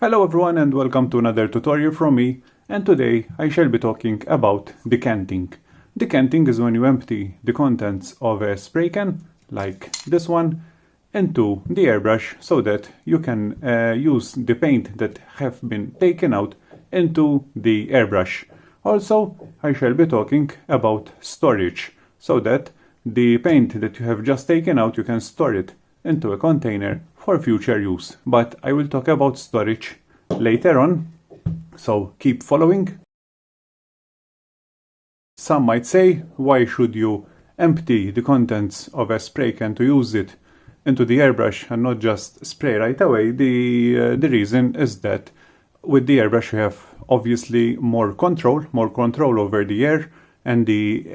Hello everyone and welcome to another tutorial from me, and today I shall be talking about decanting. Decanting is when you empty the contents of a spray can, like this one, into the airbrush so that you can use the paint that have been taken out into the airbrush. Also, I shall be talking about storage, so that the paint that you have just taken out, you can store it into a container for future use. But I will talk about storage later on, so keep following. Some might say, why should you empty the contents of a spray can to use it into the airbrush and not just spray right away? The reason is that with the airbrush you have obviously more control over the air and the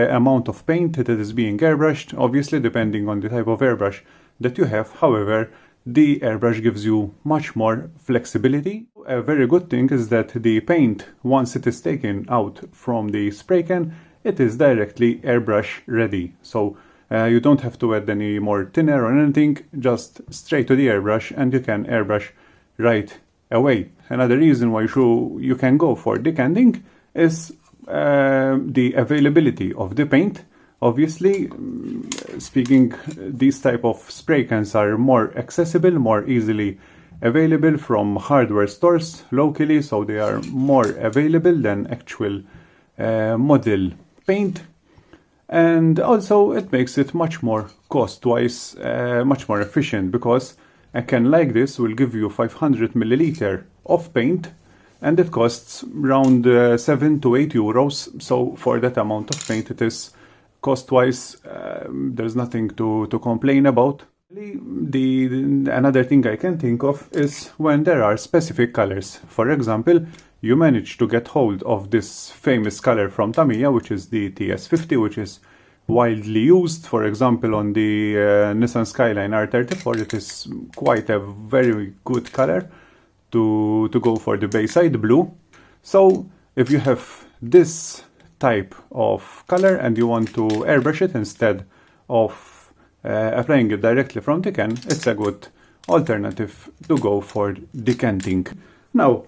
amount of paint that is being airbrushed, obviously depending on the type of airbrush that you have. However, the airbrush gives you much more flexibility. A very good thing is that the paint, once it is taken out from the spray can, it is directly airbrush ready. So you don't have to add any more thinner or anything, just straight to the airbrush and you can airbrush right away. Another reason why you can go for decanting is the availability of the paint. Obviously, speaking, these type of spray cans are more accessible, more easily available from hardware stores locally, so they are more available than actual model paint. And also it makes it much more cost-wise, much more efficient, because a can like this will give you 500 milliliter of paint and it costs around 7 to 8 euros. So for that amount of paint, it is cost-wise, there's nothing to complain about. Another thing I can think of is when there are specific colors. For example, you manage to get hold of this famous color from Tamiya, which is the TS50, which is widely used. For example, on the Nissan Skyline R34, it is quite a very good color to go for the Bayside blue. So if you have this type of color and you want to airbrush it instead of applying it directly from the can, it's a good alternative to go for decanting. Now,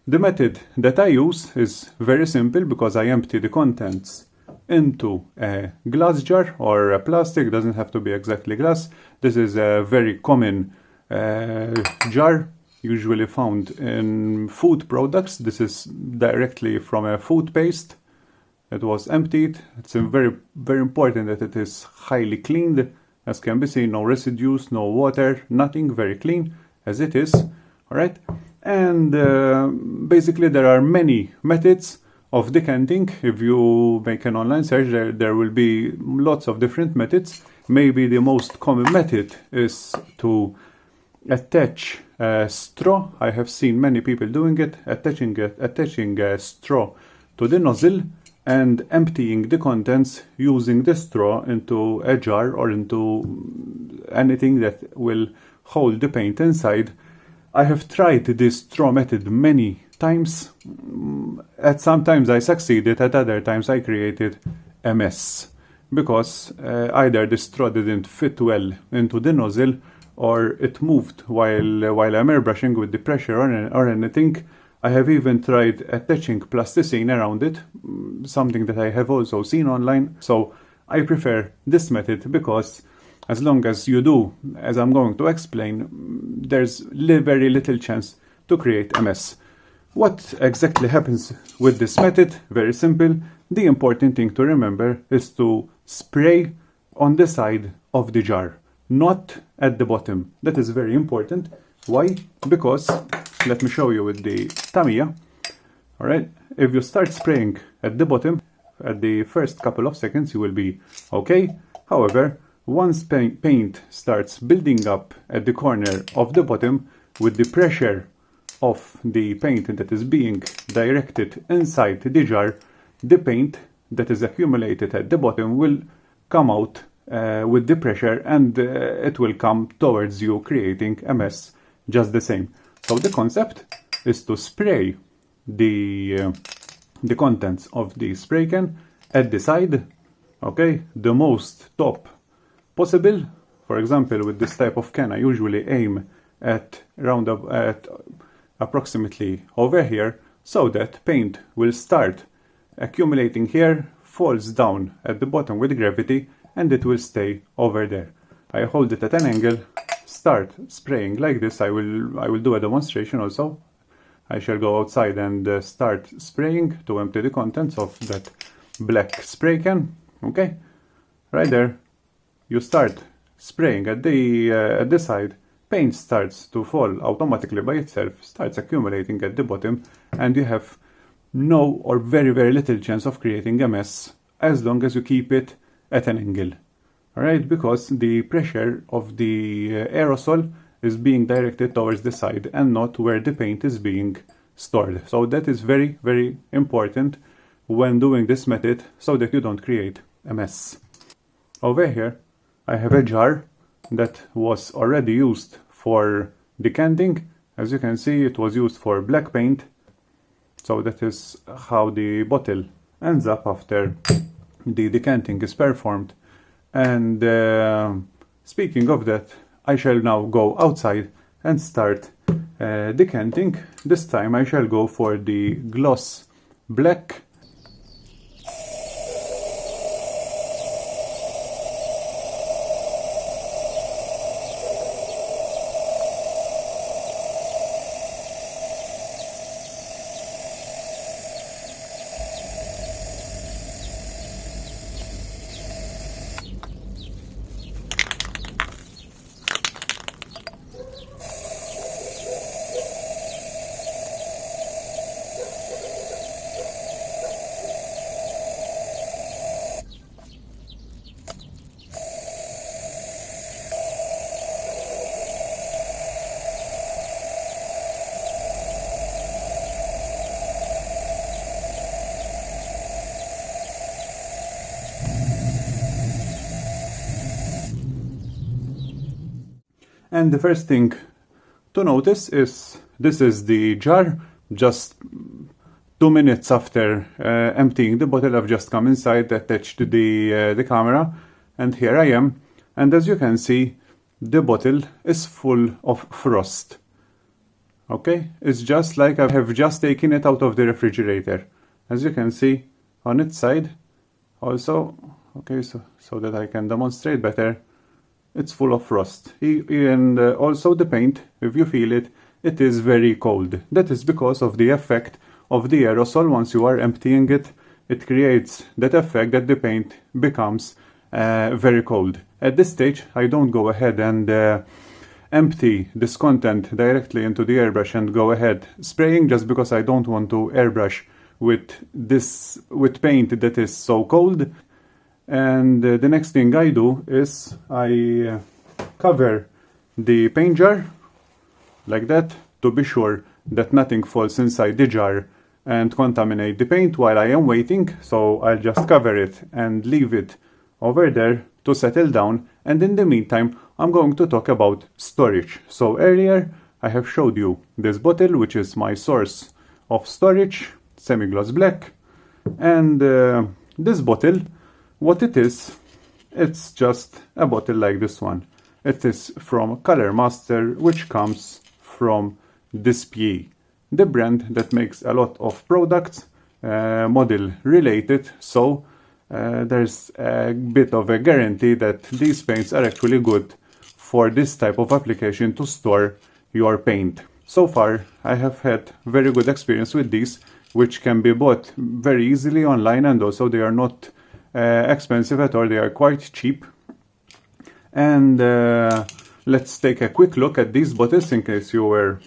the method that I use is very simple, because I empty the contents into a glass jar or a plastic. Doesn't have to be exactly glass. This is a very common jar, usually found in food products. This is directly from a food paste. It was emptied. It's very important that it is highly cleaned. As can be seen, no residues, no water, nothing, very clean as it is. Alright, and basically there are many methods of decanting. If you make an online search, there will be lots of different methods. Maybe the most common method is to attach a straw. I have seen many people doing it, attaching a straw to the nozzle and emptying the contents using the straw into a jar or into anything that will hold the paint inside. I have tried this straw method many times. At some times I succeeded, at other times I created a mess, because either the straw didn't fit well into the nozzle or it moved while I'm airbrushing with the pressure or anything. I have even tried attaching plasticine around it, something that I have also seen online. So I prefer this method, because as long as you do, as I'm going to explain, there's very little chance to create a mess. What exactly happens with this method? Very simple. The important thing to remember is to spray on the side of the jar, not at the bottom. That is very important. Why? Because, let me show you with the Tamiya. Alright, if you start spraying at the bottom, at the first couple of seconds you will be okay. However, once paint starts building up at the corner of the bottom, with the pressure of the paint that is being directed inside the jar, the paint that is accumulated at the bottom will come out with the pressure, and it will come towards you, creating a mess just the same. So the concept is to spray the contents of the spray can at the side, okay, the most top possible. For example, with this type of can, I usually aim at approximately over here, so that paint will start accumulating here, falls down at the bottom with gravity, and it will stay over there. I hold it at an angle, start spraying like this. I will do a demonstration also. I shall go outside and start spraying to empty the contents of that black spray can. Okay, right there. You start spraying at the side. Paint starts to fall automatically by itself, starts accumulating at the bottom, and you have no or very, very little chance of creating a mess as long as you keep it at an angle. Alright, because the pressure of the aerosol is being directed towards the side and not where the paint is being stored. So that is very, very important when doing this method, so that you don't create a mess. Over here I have a jar that was already used for decanting. As you can see, it was used for black paint. So that is how the bottle ends up after the decanting is performed. And speaking of that, I shall now go outside and start decanting. This time I shall go for the gloss black. And the first thing to notice is this is the jar. Just 2 minutes after emptying the bottle, I've just come inside, attached the camera, and here I am. And as you can see, the bottle is full of frost. Okay, it's just like I have just taken it out of the refrigerator. As you can see on its side also, okay, so that I can demonstrate better, it's full of frost. And also the paint, if you feel it, it is very cold. That is because of the effect of the aerosol. Once you are emptying it, it creates that effect that the paint becomes very cold. At this stage, I don't go ahead and empty this content directly into the airbrush and go ahead spraying, just because I don't want to airbrush with paint that is so cold. And the next thing I do is I cover the paint jar like that, to be sure that nothing falls inside the jar and contaminate the paint while I am waiting. So I'll just cover it and leave it over there to settle down. And in the meantime, I'm going to talk about storage. So earlier I have showed you this bottle, which is my source of storage, semi-gloss black. And this bottle, what it is, it's just a bottle like this one. It is from Color Master, which comes from Dspiae, the brand that makes a lot of products model related. So there's a bit of a guarantee that these paints are actually good for this type of application to store your paint. So far I have had very good experience with these, which can be bought very easily online, and also they are not expensive at all. They are quite cheap. And let's take a quick look at these bottles in case you were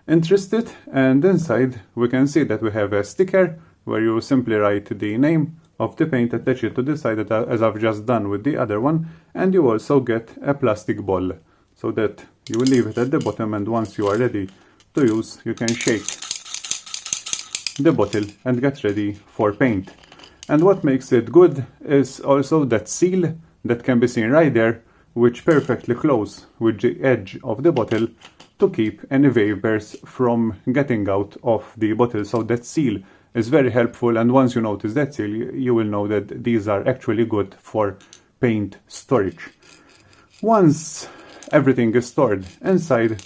interested. And inside we can see that we have a sticker where you simply write the name of the paint, attach it to the side, as I've just done with the other one. And you also get a plastic ball, so that you will leave it at the bottom, and once you are ready to use, you can shake the bottle and get ready for paint. And what makes it good is also that seal that can be seen right there, which perfectly close with the edge of the bottle to keep any vapors from getting out of the bottle. So that seal is very helpful, and once you notice that seal, you will know that these are actually good for paint storage. Once everything is stored inside,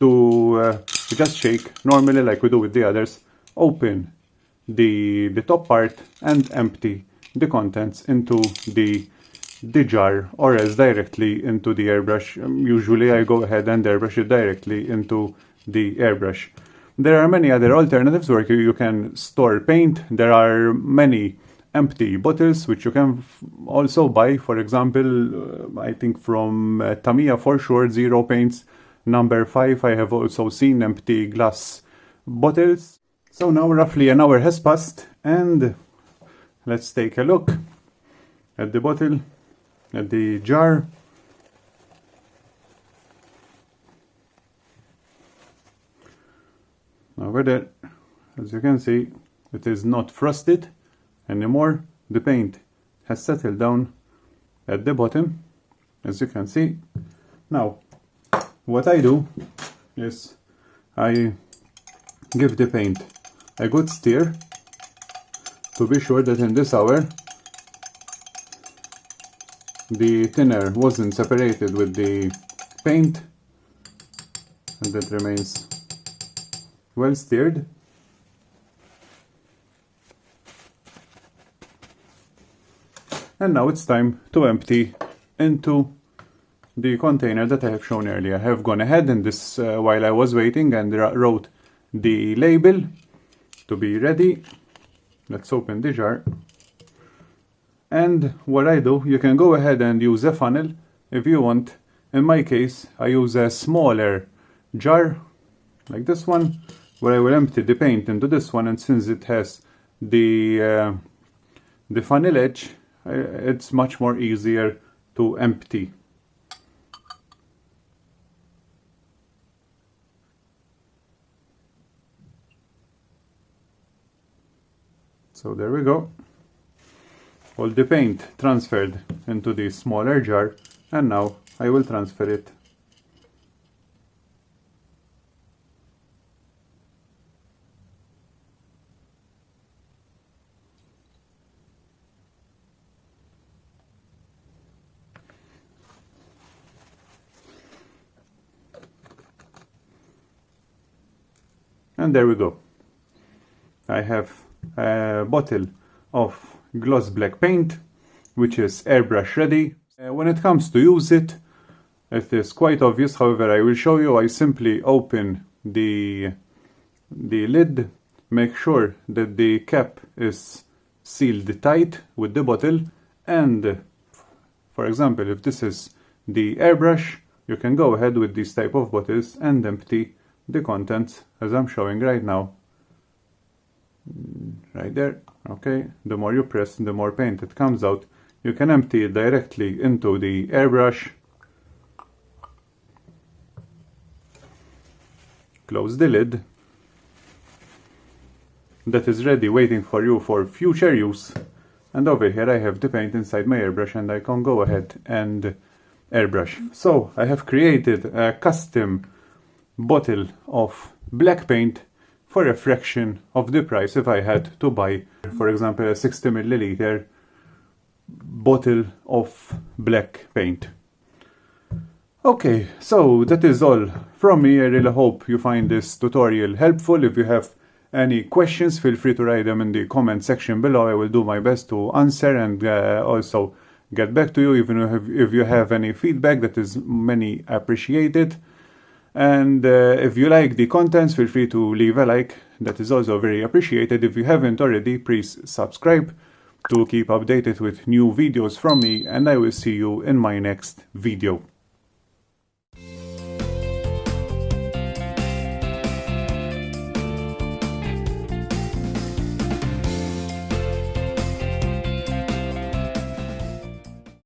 to you just shake normally like we do with the others, open the top part and empty the contents into the jar, or else directly into the airbrush. Usually I go ahead and airbrush it directly into the airbrush. There are many other alternatives where you can store paint. There are many empty bottles which you can also buy. For example, I think from Tamiya for sure, Zero Paints number 5. I have also seen empty glass bottles. So now roughly an hour has passed, and let's take a look at the bottle, at the jar. Over there, as you can see, it is not frosted anymore. The paint has settled down at the bottom, as you can see. Now, what I do is I give the paint a good stir to be sure that in this hour the thinner wasn't separated with the paint, and that remains well stirred. And now it's time to empty into the container that I have shown earlier. I have gone ahead in this while I was waiting and wrote the label to be ready. Let's open the jar. And what I do, you can go ahead and use a funnel if you want. In my case, I use a smaller jar like this one, where I will empty the paint into this one, and since it has the funnel edge, it's much more easier to empty. So there we go. All the paint transferred into the smaller jar, and now I will transfer it . And there we go. I have a bottle of gloss black paint, which is airbrush ready. When it comes to use it, it is quite obvious. However, I will show you. I simply open the lid, make sure that the cap is sealed tight with the bottle, and for example, if this is the airbrush, you can go ahead with these type of bottles and empty the contents as I'm showing right now. Right there. Okay, the more you press, the more paint it comes out. You can empty it directly into the airbrush. Close the lid. That is ready, waiting for you for future use. And over here I have the paint inside my airbrush, and I can go ahead and airbrush. So I have created a custom bottle of black paint for a fraction of the price if I had to buy, for example, a 60 milliliter bottle of black paint. Okay, so that is all from me. I really hope you find this tutorial helpful. If you have any questions, feel free to write them in the comment section below. I will do my best to answer and also get back to you, even if you have any feedback. That is many appreciated. And if you like the contents, feel free to leave a like. That is also very appreciated. If you haven't already, please subscribe to keep updated with new videos from me, and I will see you in my next video.